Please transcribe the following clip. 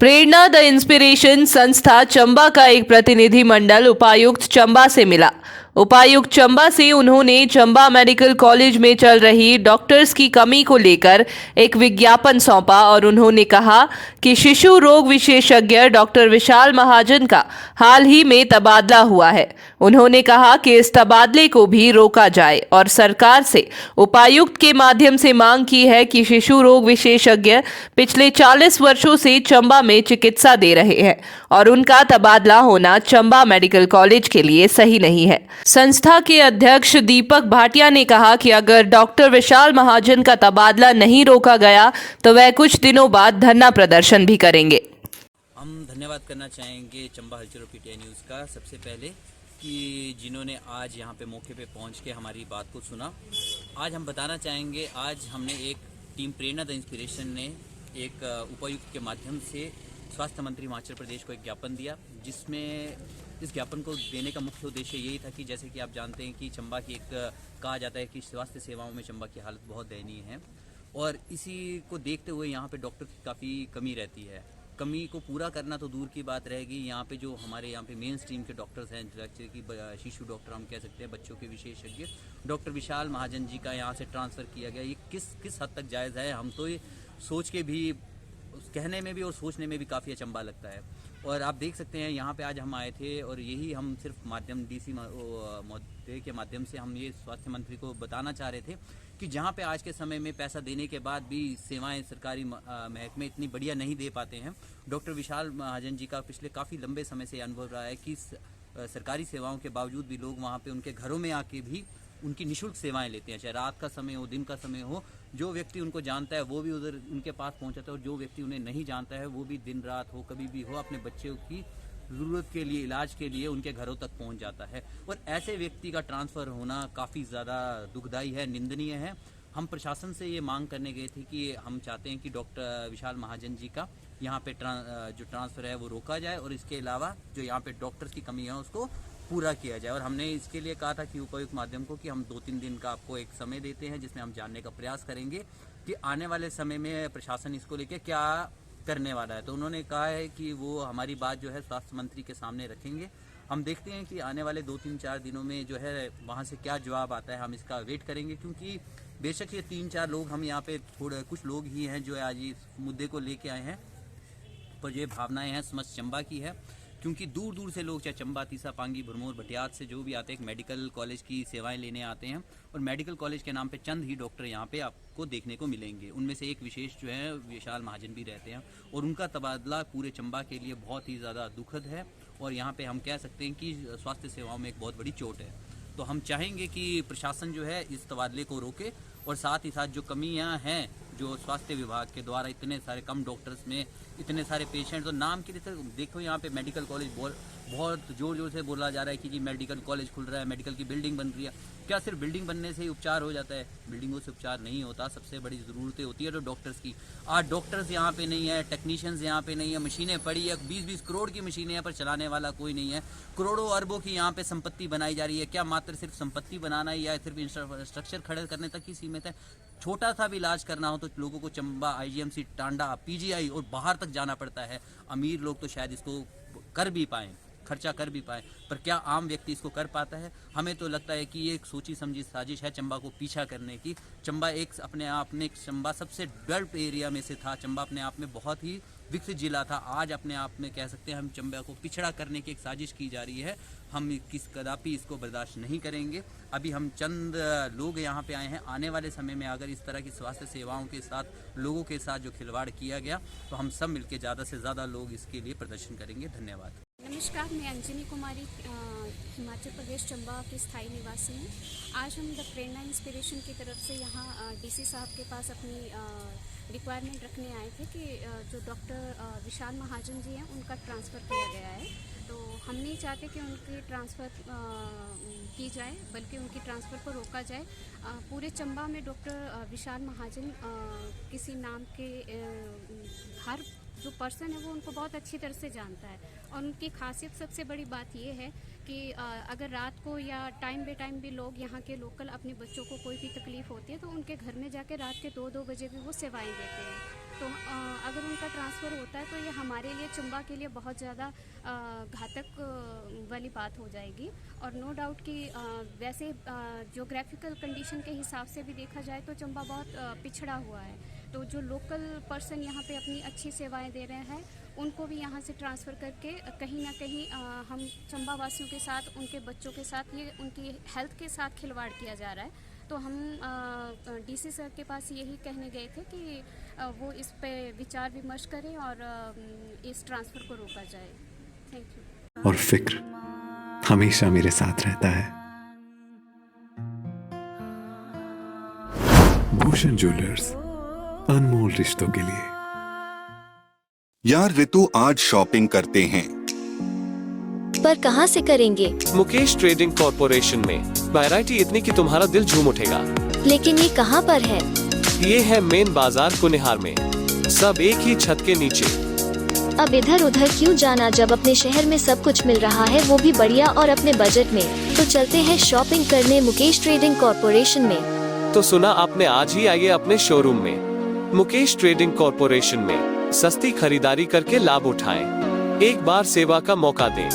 Prerna the inspiration संस्था चंबा का एक प्रतिनिधि मंडल उपायुक्त चंबा से मिला। उपायुक्त चंबा से उन्होंने चंबा मेडिकल कॉलेज में चल रही डॉक्टर्स की कमी को लेकर एक विज्ञापन सौंपा और उन्होंने कहा कि शिशु रोग विशेषज्ञ डॉक्टर विशाल महाजन का हाल ही में तबादला हुआ है। उन्होंने कहा कि इस तबादले को भी रोका जाए और सरकार से उपायुक्त के माध्यम से मांग की है कि शिशु रोग विशेषज्ञ पिछले 40 वर्षों से चंबा में चिकित्सा दे रहे हैं और उनका तबादला होना चंबा मेडिकल कॉलेज के लिए सही नहीं है। संस्था के अध्यक्ष दीपक भाटिया ने कहा कि अगर डॉक्टर विशाल महाजन का तबादला नहीं रोका गया तो वह कुछ दिनों बाद धरना प्रदर्शन भी करेंगे। हम धन्यवाद करना चाहेंगे चंबा हलचल और पीटीआई न्यूज़ का सबसे पहले कि जिन्होंने आज यहाँ पे मौके पे पहुँच के हमारी बात को सुना। आज हम बताना चाहेंगे, आज हमने एक टीम प्रेरणा द इंस्पिरेशन ने एक उपायुक्त के माध्यम से स्वास्थ्य मंत्री हिमाचल प्रदेश को एक ज्ञापन दिया, जिसमें इस ज्ञापन को देने का मुख्य उद्देश्य यही था कि जैसे कि आप जानते हैं कि चंबा की एक कहा जाता है कि स्वास्थ्य सेवाओं में चंबा की हालत बहुत दयनीय है और इसी को देखते हुए यहाँ पे डॉक्टर की काफ़ी कमी रहती है। कमी को पूरा करना तो दूर की बात रहेगी, यहाँ पे जो हमारे यहाँ पे मेन स्ट्रीम के डॉक्टर्स हैं, जैसे कि शिशु डॉक्टर हम कह सकते हैं, बच्चों के विशेषज्ञ डॉक्टर विशाल महाजन जी का यहाँ से ट्रांसफ़र किया गया, ये किस हद तक जायज़ है, हम तो ये सोच के भी, कहने में भी और सोचने में भी काफ़ी अचंभा लगता है। और आप देख सकते हैं यहाँ पे आज हम आए थे और यही हम सिर्फ माध्यम डीसी महोदय के माध्यम से हम ये स्वास्थ्य मंत्री को बताना चाह रहे थे कि जहाँ पे आज के समय में पैसा देने के बाद भी सेवाएं सरकारी महकमे इतनी बढ़िया नहीं दे पाते हैं। डॉक्टर विशाल महाजन जी का पिछले काफ़ी लंबे समय से अनुभव रहा है कि सरकारी सेवाओं के बावजूद भी लोग वहाँ पे उनके घरों में आके भी उनकी निःशुल्क सेवाएं लेते हैं, चाहे रात का समय हो, दिन का समय हो। जो व्यक्ति उनको जानता है वो भी उधर उनके पास पहुंचता है और जो व्यक्ति उन्हें नहीं जानता है वो भी दिन रात हो, कभी भी हो, अपने बच्चों की ज़रूरत के लिए, इलाज के लिए उनके घरों तक पहुंच जाता है। और ऐसे व्यक्ति का ट्रांसफ़र होना काफ़ी ज़्यादा दुखदायी है, निंदनीय है। हम प्रशासन से ये मांग करने गए थे कि हम चाहते हैं कि डॉक्टर विशाल महाजन जी का यहाँ पे जो ट्रांसफ़र है वो रोका जाए और इसके अलावा जो यहाँ पे डॉक्टर्स की कमी है उसको पूरा किया जाए। और हमने इसके लिए कहा था कि उपायुक्त माध्यम को कि हम 2-3 दिन का आपको एक समय देते हैं जिसमें हम जानने का प्रयास करेंगे कि आने वाले समय में प्रशासन इसको लेके क्या करने वाला है। तो उन्होंने कहा है कि वो हमारी बात जो है स्वास्थ्य मंत्री के सामने रखेंगे। हम देखते हैं कि आने वाले 2-3-4 दिनों में जो है वहाँ से क्या जवाब आता है, हम इसका वेट करेंगे, क्योंकि बेशक ये 3-4 लोग हम यहाँ पे थोड़े कुछ लोग ही हैं जो आज इस मुद्दे को लेके आए हैं, पर ये भावनाएं हैं समस्त चंबा की है, क्योंकि दूर दूर से लोग, चाहे चंबा, तीसा, पांगी, भरमौर, भटियात से जो भी आते हैं, एक मेडिकल कॉलेज की सेवाएं लेने आते हैं और मेडिकल कॉलेज के नाम पे चंद ही डॉक्टर यहाँ पे आपको देखने को मिलेंगे। उनमें से एक विशेष जो है विशाल महाजन भी रहते हैं और उनका तबादला पूरे चंबा के लिए बहुत ही ज़्यादा दुखद है और यहाँ पे हम कह सकते हैं कि स्वास्थ्य सेवाओं में एक बहुत बड़ी चोट है। तो हम चाहेंगे कि प्रशासन जो है इस तबादले को रोके और साथ ही साथ जो कमियां हैं जो स्वास्थ्य विभाग के द्वारा इतने सारे कम डॉक्टर्स में इतने सारे पेशेंट, तो नाम के लिए देखो यहाँ पे मेडिकल कॉलेज बहुत जोर जोर से बोला जा रहा है कि जी मेडिकल कॉलेज खुल रहा है, मेडिकल की बिल्डिंग बन रही है। क्या सिर्फ बिल्डिंग बनने से ही उपचार हो जाता है? बिल्डिंगों से उपचार नहीं होता, सबसे बड़ी ज़रूरतें होती है तो डॉक्टर्स की। आज डॉक्टर्स यहाँ पे नहीं है, टेक्नीशियंस यहाँ पे नहीं है, मशीनें पड़ी है, 20-20 करोड़ की मशीनें हैं पर चलाने वाला कोई नहीं है। करोड़ों अरबों की यहाँ पे संपत्ति बनाई जा रही है। क्या मात्र सिर्फ संपत्ति बनाना ही या सिर्फ इंफ्रास्ट्रक्चर खड़े करने तक ही सीमित है? छोटा सा भी इलाज करना हो तो लोगों को चंबा, आईजीएमसी, टांडा, पीजीआई और बाहर तक जाना पड़ता है। अमीर लोग तो शायद इसको कर भी पाएँ, खर्चा कर भी पाए, पर क्या आम व्यक्ति इसको कर पाता है? हमें तो लगता है कि ये एक सोची समझी साजिश है चंबा को पीछा करने की। चंबा एक अपने आप में, चंबा सबसे डेवलप्ड एरिया में से था, चंबा अपने आप में बहुत ही विकसित जिला था। आज अपने आप में कह सकते हैं हम चंबा को पिछड़ा करने की एक साजिश की जा रही है। हम कदापि इसको बर्दाश्त नहीं करेंगे। अभी हम चंद लोग यहाँ पे आए हैं, आने वाले समय में अगर इस तरह की स्वास्थ्य सेवाओं के साथ लोगों के साथ जो खिलवाड़ किया गया तो हम सब मिलकर ज़्यादा से ज़्यादा लोग इसके लिए प्रदर्शन करेंगे। धन्यवाद। नमस्कार, मैं अंजनी कुमारी हिमाचल प्रदेश चंबा की स्थायी निवासी हूँ। आज हम द प्रेरणा इंस्पिरेशन की तरफ से यहाँ डीसी साहब के पास अपनी रिक्वायरमेंट रखने आए थे कि जो डॉक्टर विशाल महाजन जी हैं उनका ट्रांसफ़र किया गया है। तो हम नहीं चाहते कि उनकी ट्रांसफ़र की जाए, बल्कि उनकी ट्रांसफ़र को रोका जाए। पूरे चंबा में डॉक्टर विशाल महाजन किसी नाम के हर जो पर्सन है वो उनको बहुत अच्छी तरह से जानता है और उनकी खासियत सबसे बड़ी बात ये है कि अगर रात को या टाइम बे टाइम भी लोग यहाँ के लोकल अपने बच्चों को कोई भी तकलीफ़ होती है तो उनके घर में जाके रात के 2-2 बजे भी वो सेवाएं देते हैं। तो अगर उनका ट्रांसफ़र होता है तो ये हमारे लिए चंबा के लिए बहुत ज़्यादा घातक वाली बात हो जाएगी। और नो डाउट कि वैसे ज्योग्राफिकल कंडीशन के हिसाब से भी देखा जाए तो चंबा बहुत पिछड़ा हुआ है। तो जो लोकल पर्सन यहाँ पे अपनी अच्छी सेवाएं दे रहे हैं उनको भी यहाँ से ट्रांसफ़र करके कहीं ना कहीं हम चंबा वासियों के साथ, उनके बच्चों के साथ, ये उनकी हेल्थ के साथ खिलवाड़ किया जा रहा है। तो हम डीसी सर के पास यही कहने गए थे कि वो इस पे विचार विमर्श करें और इस ट्रांसफ़र को रोका जाए। Thank you. और फिक्र हमेशा मेरे साथ रहता है। भूषण ज्वेलर्स, अनमोल रिश्तों के लिए। यार रितु, आज शॉपिंग करते हैं। पर कहाँ से करेंगे? मुकेश ट्रेडिंग कॉरपोरेशन में वैरायटी इतनी कि तुम्हारा दिल झूम उठेगा। लेकिन ये कहाँ पर है? ये है मेन बाजार कुनिहार में, सब एक ही छत के नीचे। अब इधर उधर क्यों जाना जब अपने शहर में सब कुछ मिल रहा है, वो भी बढ़िया और अपने बजट में। तो चलते हैं शॉपिंग करने मुकेश ट्रेडिंग कॉरपोरेशन में। तो सुना आपने, आज ही आइए अपने शोरूम में। मुकेश ट्रेडिंग कॉरपोरेशन में सस्ती खरीदारी करके लाभ उठाएं। एक बार सेवा का मौका दें।